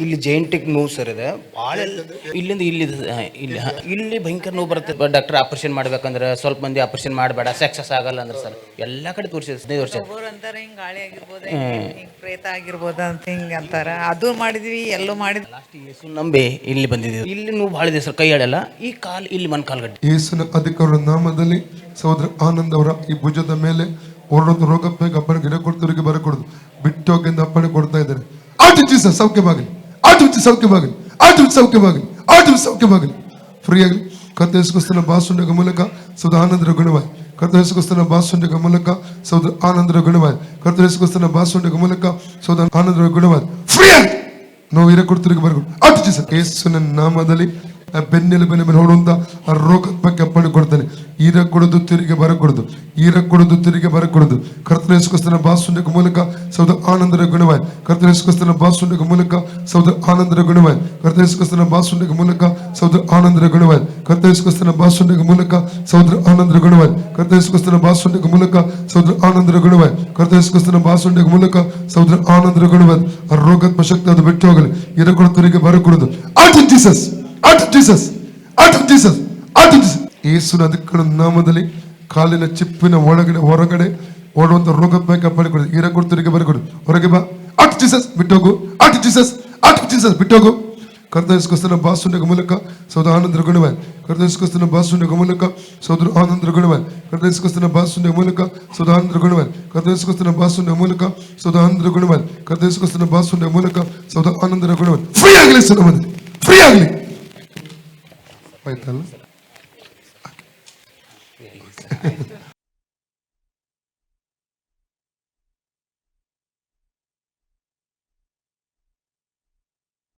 ಇಲ್ಲಿ ಜೈಂಟಿಕ್ ನೋವು ಸರ್ ಇದೆ ಭಾಳ. ಇಲ್ಲಿಂದ ಇಲ್ಲಿ ಭಯಂಕರ ನೋವು ಬರುತ್ತೆ. ಡಾಕ್ಟರ್ ಆಪರೇಷನ್ ಮಾಡ್ಬೇಕಂದ್ರೆ ಸ್ವಲ್ಪ ಮಂದಿ ಆಪರೇಷನ್ ಮಾಡಬೇಡ, ಸಕ್ಸಸ್ ಆಗಲ್ಲ ಅಂದ್ರೆ ಸರ್ ಎಲ್ಲ ಕಡೆ ತೋರಿಸಿದೆ 15 ವರ್ಷ. ಅಂತಾರೆ ಹಿಂಗ್ ಗಾಳಿ ಆಗಿರ್ಬೋದು, ಹಿಂಗ್ ಪ್ರೇತ ಆಗಿರ್ಬೋದು ಅಂತ ಹಿಂಗ್ ಅಂತಾರ. ಅದು ಮಾಡಿದ್ವಿ, ಎಲ್ಲೂ ಮಾಡಿದ್ವಿ. ಲಾಸ್ಟ್ ಯೇಸು ನಂಬಿ ಇಲ್ಲಿ ಬಂದಿದ್ದೀವಿ. ಇಲ್ಲಿ ನೋವು ಭಾಳ ಇದೆ ಸರ್, ಕೈ ಆಡಲ್ಲ. ಈ ಕಾಲು ಇಲ್ಲಿ ಕಾಲ್ಗಡ್ಡೆ. ಯೇಸುನ ಅಧಿಕಾರದ ನಾಮದಲ್ಲಿ ಸಹೋದರ ಆನಂದ್ ಅವರ ಈ ಭುಜದ ಮೇಲೆ ಹೊರಡೋದು ರೋಗ ಬೇಗ ಅಪ್ಪಣೆ ಗಿಡ ಕೊಡ್ತವರಿಗೆ ಬರಕೊಡುದು ಬಿಟ್ಟೋಗಿಂದ ಅಪ್ಪಣೆ ಕೊಡ್ತಾ ಇದ್ದಾರೆ. ಆಟು ಜೀಸಸ್ ಸೌಖ್ಯವಾಗಲಿ, ಆಟು ಸೌಖ್ಯವಾಗಲಿ, ಆಟು ಸೌಖ್ಯವಾಗಲಿ, ಆಟು ಸೌಖ್ಯವಾಗಲಿ. ಫ್ರೀ ಆಗಲಿ. ಕರ್ತೇಸುಕ್ರಿಸ್ತನ ಬಾಸುಂಡಗ ಮೂಲಕ ಸೌದ ಆನಂದರ ಗುಣವಾಯಿ. ಕರ್ತೇಸುಕ್ರಿಸ್ತನ ಬಾಸುಂಡಗ ಮೂಲಕ ಸೌದ ಆನಂದರ ಗುಣವಾಯಿ. ಕರ್ತೇಸುಕ್ರಿಸ್ತನ ಬಾಸುಂಡಗ ಮೂಲಕ ಸೌದ ಆನಂದರ ಗುಣವಾಯಿ. ಫ್ರೀ ಆಗಿ ನಾವು ಹಿರ ಕೊಡ್ತವರಿಗೆ ಬರಕೊಡು. ಆಟು ಜೀಸಸ್ ಯೇಸುವಿನ ನಾಮದಲ್ಲಿ ಬೆನ್ನೆಲುಬಿನ ಮೇಲೆ ಹೊಡುವಂತ ಆ ರೋಗದ ಬಗ್ಗೆ ಅಪ್ಪಣೆ ಕೊಡ್ತಾನೆ. ಈರ ಕೊಡೋದು ತಿರುಗಿ ಬರಕೊಡುದು, ಈರ ಕೊಡೋದು ತಿರುಗಿ ಬರಕೊಡುದು. ಕರ್ತನೇಸುಕ್ರಿಸ್ತನ ಬಾಸುಂಡಕ ಮೂಲಕ ಸೌದ ಆನಂದರ ಗುಣವಾಯ್. ಕರ್ತನೇಸುಕ್ರಿಸ್ತನ ಬಾಸುಂಡಕ ಮೂಲಕ ಸೌದ ಆನಂದರ ಗುಣವಾಯ್. ಕರ್ತನೇಸುಕ್ರಿಸ್ತನ ಬಾಸುಂಡಕ ಮೂಲಕ ಸೌದ ಆನಂದರ ಗುಣವಾಯ್. ಕರ್ತನೇಸುಕ್ರಿಸ್ತನ ಬಾಸುಂಡಕ ಮೂಲಕ ಸೌದ ಆನಂದರ ಗುಣವಾಯ್. ಕರ್ತನೇಸುಕ್ರಿಸ್ತನ ಬಾಸುಂಡಕ ಮೂಲಕ ಸೌದ ಆನಂದರ ಗುಣವಾಯ್. ಕರ್ತನೇಸುಕ್ರಿಸ್ತನ ಬಾಸುಂಡಕ ಮೂಲಕ ಸೌದ ಆನಂದರ ಗುಣವಾಯ್. ಆ ರೋಗದ ಶಕ್ತಿ ಅದು ಬಿಟ್ಟು ಹೋಗಲಿ. ಈರ ಕೊಡೋ ತಿರುಗಿ ಬರಕೊಡುದು. ಆಟ್ ಇನ್ ಜೀಸಸ್, ಆಟ್ ಇನ್ ಜೀಸಸ್, ಆಟ್ ಇನ್ ಜೀಸಸ್, ಆಟ್ ಇನ್ ಜೀಸಸ್. ಯೇಸುವಿನ ಅಧಿಕಾರ ನಾಮದಲ್ಲಿ ಕಾಲಿನ ಚಿಪ್ಪಿನ ಒಳಗಡೆ ಹೊರಗಡೆ ಓಡುವಂತ ರೋಗ ಬಗ್ಗೆ ಅಪ್ಪಣೆ ಕೊಡಿ. ಈರ ಕೊಡ್ತಿರಿಗೆ ಬರಕೊಡು. ಹೊರಗೆ ಬಾ. ಆಟ್ ಜೀಸಸ್ ಬಿಟ್ಟೋಗು. ಆಟ್ ಜೀಸಸ್, ಆಟ್ ಜೀಸಸ್ ಬಿಟ್ಟೋಗು. ಕರ್ತೇಸುಕ್ರಿಸ್ತನ ಬಾಸುಂಡಕ ಮೂಲಕ ಸೌದ ಆನಂದರ ಗುಣವಾಯ್. ಕರ್ತೇಸುಕ್ರಿಸ್ತನ ಬಾಸುಂಡಕ ಮೂಲಕ ಸೌದ ಆನಂದರ ಗುಣವಾಯ್. ಕರ್ತೇಸುಕ್ರಿಸ್ತನ ಬಾಸುಂಡಕ ಮೂಲಕ ಸೌದ ಆನಂದರ ಗುಣವಾಯ್. ಕರ್ತೇಸುಕ್ರಿಸ್ತನ ಬಾಸುಂಡಕ ಮೂಲಕ ಸೌದ ಆನಂದರ ಗುಣವಾಯ್. ಕರ್ತೇಸುಕ್ರಿಸ್ತನ ಬಾಸುಂಡಕ ಮೂಲಕ ಸೌದ ಆನಂದರ ಗುಣವಾಯ್. ಫ್ರೀ ಆಗಲಿ ಸರ್, ನಮ್ಮಲ್ಲಿ ಫ್ರೀ ಆಗಲಿ. ಆಯ್ತಲ್ಲ.